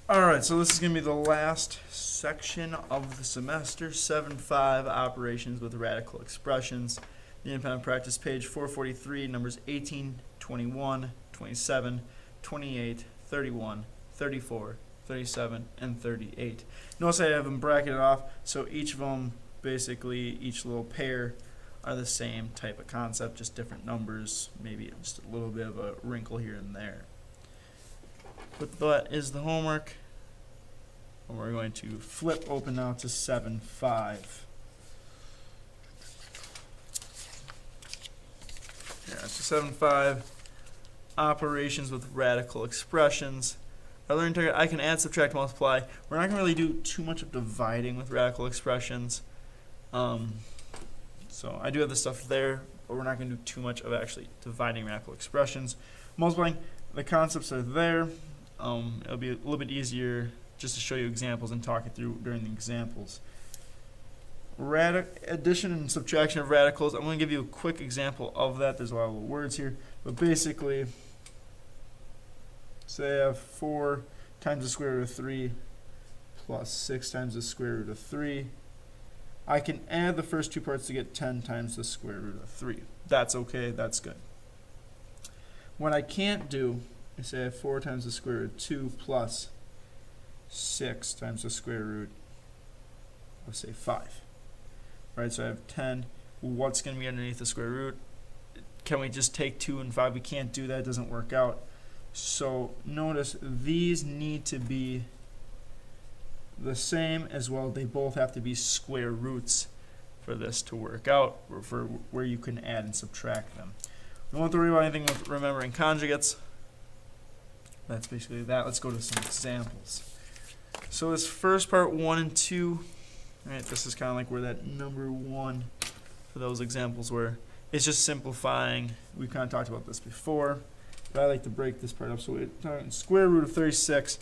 Alright, so this is going to be the last section of the semester, 7.5 Operations with Radical Expressions. The independent practice, page 443, numbers 18, 21, 27, 28, 31, 34, 37, and 38. Notice I have them bracketed off, so each of them, basically, each little pair are the same type of concept, just different numbers, maybe just a little bit of a wrinkle here and there. But that is the homework. And we're going to flip open now to 7.5. Yeah, so 7.5, operations with radical expressions. Our learning target, I can add, subtract, multiply. We're not going to really do too much of dividing with radical expressions. So I do have the stuff there, but we're not going to do too much of actually dividing radical expressions. Multiplying, the concepts are there. It'll be a little bit easier just to show you examples and talk it through during the examples. Addition and subtraction of radicals. I'm going to give you a quick example of that. There's a lot of little words here. But basically, say I have 4 times the square root of 3 plus 6 times the square root of 3. I can add the first two parts to get 10 times the square root of 3. That's okay. That's good. What I can't do is say I have 4 times the square root of 2 plus 6 times the square root of, say, 5. Right, so I have 10. What's going to be underneath the square root? Can we just take 2 and 5? We can't do that. It doesn't work out. So notice these need to be the same as well. They both have to be square roots for this to work out, or for where you can add and subtract them. We don't have to worry about anything with remembering conjugates. That's basically that. Let's go to some examples. So this first part, 1 and 2, right, this is kind of like where that number 1 for those examples were. It's just simplifying. We kind of talked about this before, but I like to break this part up. So we're talking square root of 36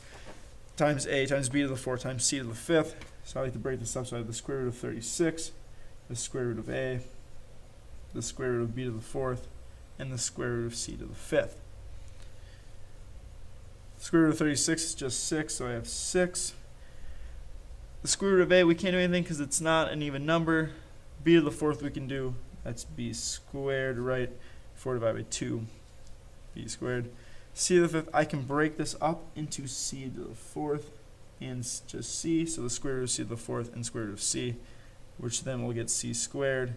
times a times b to the 4 times c to the 5th. So I like to break this up. So I have the square root of 36, the square root of a, the square root of b to the 4th, and the square root of c to the 5th. Square root of 36 is just 6, so I have 6. The square root of a, we can't do anything because it's not an even number. B to the 4th we can do. That's b squared, right? 4 divided by 2, b squared. C to the 5th, I can break this up into c to the 4th and just c. So the square root of c to the 4th and square root of c, which then we'll get c squared.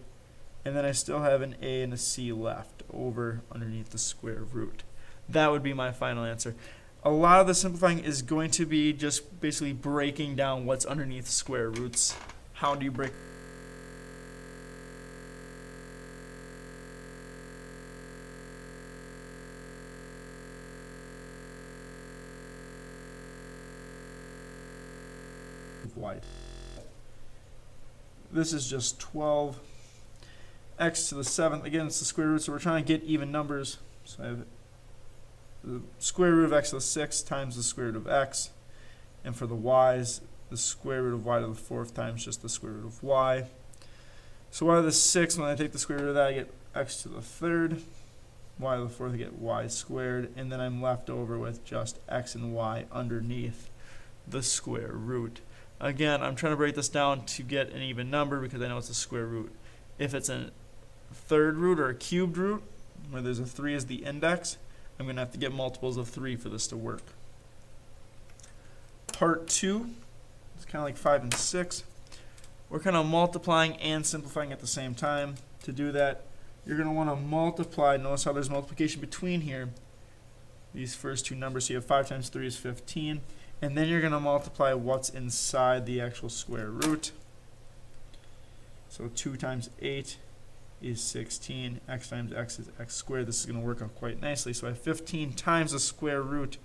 And then I still have an a and a c left over underneath the square root. That would be my final answer. A lot of the simplifying is going to be just basically breaking down what's underneath square roots. How do you break? Wide. This is just 12 x to the 7th. Again, it's the square root, so we're trying to get even numbers. So I have the square root of x to the 6th times the square root of x. And for the y's, the square root of y to the 4th times just the square root of y. So y to the 6th, when I take the square root of that, I get x to the 3rd. Y to the 4th, I get y squared. And then I'm left over with just x and y underneath the square root. Again, I'm trying to break this down to get an even number because I know it's a square root. If it's a third root or a cubed root, where there's a 3 as the index, I'm going to have to get multiples of 3 for this to work. Part 2, it's kind of like 5 and 6. We're kind of multiplying and simplifying at the same time. To do that, you're going to want to multiply. Notice how there's multiplication between here. These first two numbers, so you have 5 times 3 is 15. And then you're going to multiply what's inside the actual square root. So 2 times 8 is 16. X times x is x squared. This is going to work out quite nicely. So I have 15 times the square root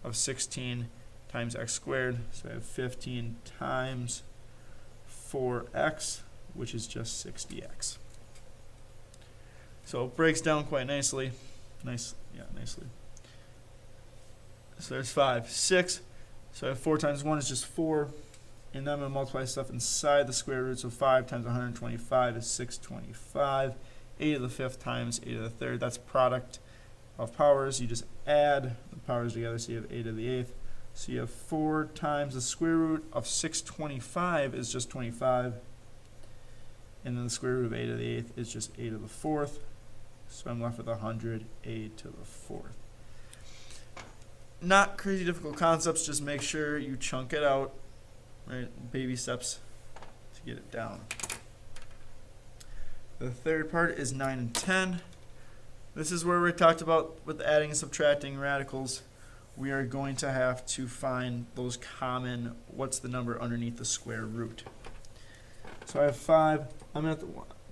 of 16 times x squared. So I have 15 times 4x, which is just 60x. So it breaks down quite nicely. Nicely. So there's 5. 6. So I have 4 times 1 is just 4. And then I'm going to multiply stuff inside the square root. So 5 times 125 is 625. A to the 5th times a to the 3rd. That's product of powers. You just add the powers together, so you have a to the 8th So you have 4 times the square root of 625 is just 25. And then the square root of a to the 8th is just a to the 4th. So I'm left with 100, a to the 4th. Not crazy difficult concepts, just make sure you chunk it out, right? Baby steps to get it down. The third part is 9 and 10. This is where we talked about with adding and subtracting radicals. We are going to have to find those common, what's the number underneath the square root. So I have 5. I'm going to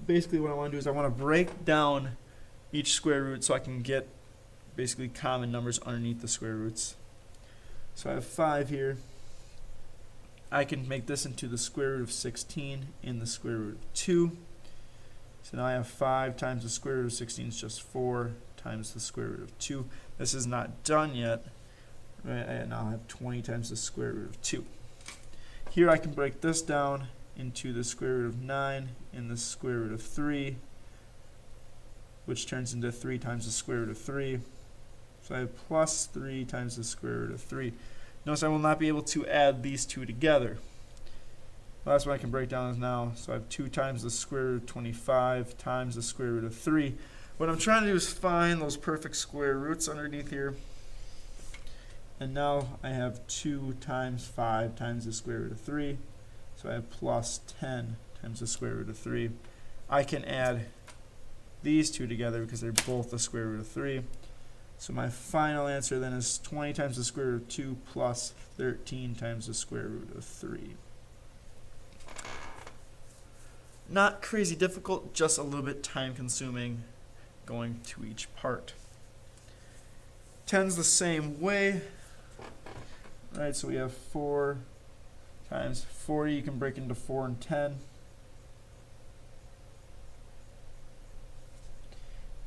basically what I want to do is I want to break down each square root so I can get basically common numbers underneath the square roots. So I have 5 here. I can make this into the square root of 16 and the square root of 2. So now I have 5 times the square root of 16 is just 4 times the square root of 2. This is not done yet. Right? I now have 20 times the square root of 2. Here I can break this down into the square root of 9 and the square root of 3, which turns into 3 times the square root of 3. So I have plus 3 times the square root of 3. Notice I will not be able to add these two together. The last one I can break down is now. So I have 2 times the square root of 25 times the square root of 3. What I'm trying to do is find those perfect square roots underneath here. And now I have 2 times 5 times the square root of 3. So I have plus 10 times the square root of 3. I can add these two together because they're both the square root of 3. So my final answer then is 20 times the square root of 2 plus 13 times the square root of 3. Not crazy difficult, just a little bit time consuming going to each part. 10's the same way. Alright, so we have 4 times 40, you can break into 4 and 10.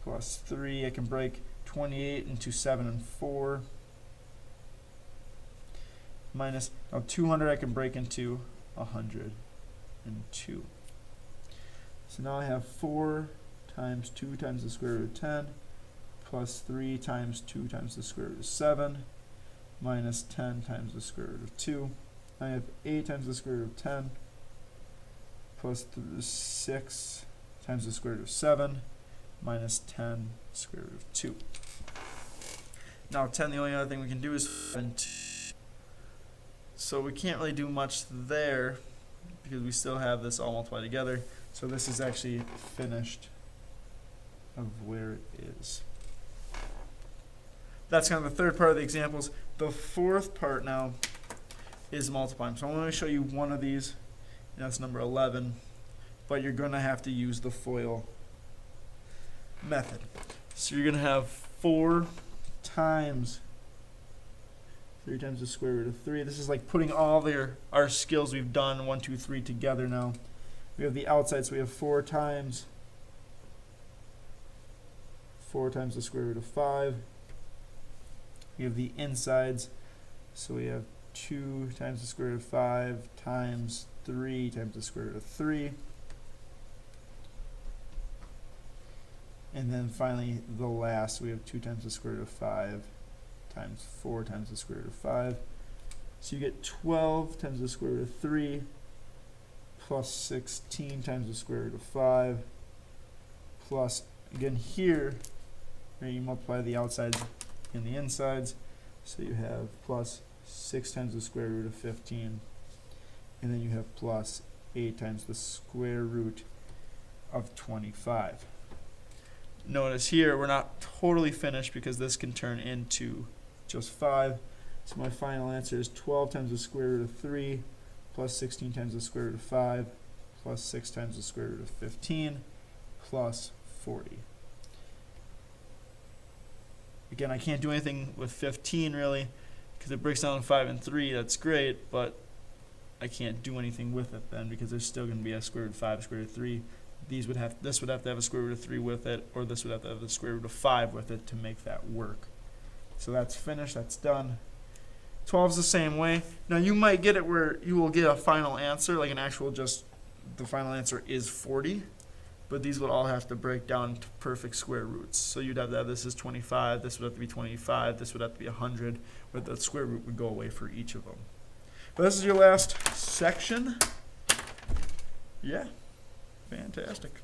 Plus 3, I can break 28 into 7 and 4. Minus, now 200 I can break into 102. So now I have 4 times 2 times the square root of 10, plus 3 times 2 times the square root of 7, minus 10 times the square root of 2. I have 8 times the square root of 10, plus 6 times the square root of 7, minus 10 square root of 2. Now 10, the only other thing we can do is 7. So we can't really do much there because we still have this all multiplied together. So this is actually finished of where it is. That's kind of the third part of the examples. The fourth part now is multiplying. So I'm going to show you one of these, and that's number 11, but you're going to have to use the FOIL method. So you're going to have 4 times 3 times the square root of 3. This is like putting all our skills we've done, 1, 2, 3 together now. We have the outside, so we have 4 times the square root of 5. We have the insides, so we have 2 times the square root of 5 times 3 times the square root of 3. And then finally, the last, we have 2 times the square root of 5 times 4 times the square root of 5. So you get 12 times the square root of 3 plus 16 times the square root of 5 plus, again here, you multiply the outsides and the insides, so you have plus 6 times the square root of 15, and then you have plus 8 times the square root of 25. Notice here we're not totally finished because this can turn into just 5. So my final answer is 12 times the square root of 3 plus 16 times the square root of 5 plus 6 times the square root of 15 plus 40. Again, I can't do anything with 15 really because it breaks down to 5 and 3. That's great, but I can't do anything with it then because there's still going to be a square root of 5, square root of 3. This would have to have a square root of 3 with it, or this would have to have the square root of 5 with it to make that work. So that's finished, that's done. 12 is the same way. Now you might get it where you will get a final answer, like an actual just, the final answer is 40, but these would all have to break down to perfect square roots. So you'd have that this is 25, this would have to be 25, this would have to be 100, but the square root would go away for each of them. But this is your last section. Yeah, fantastic.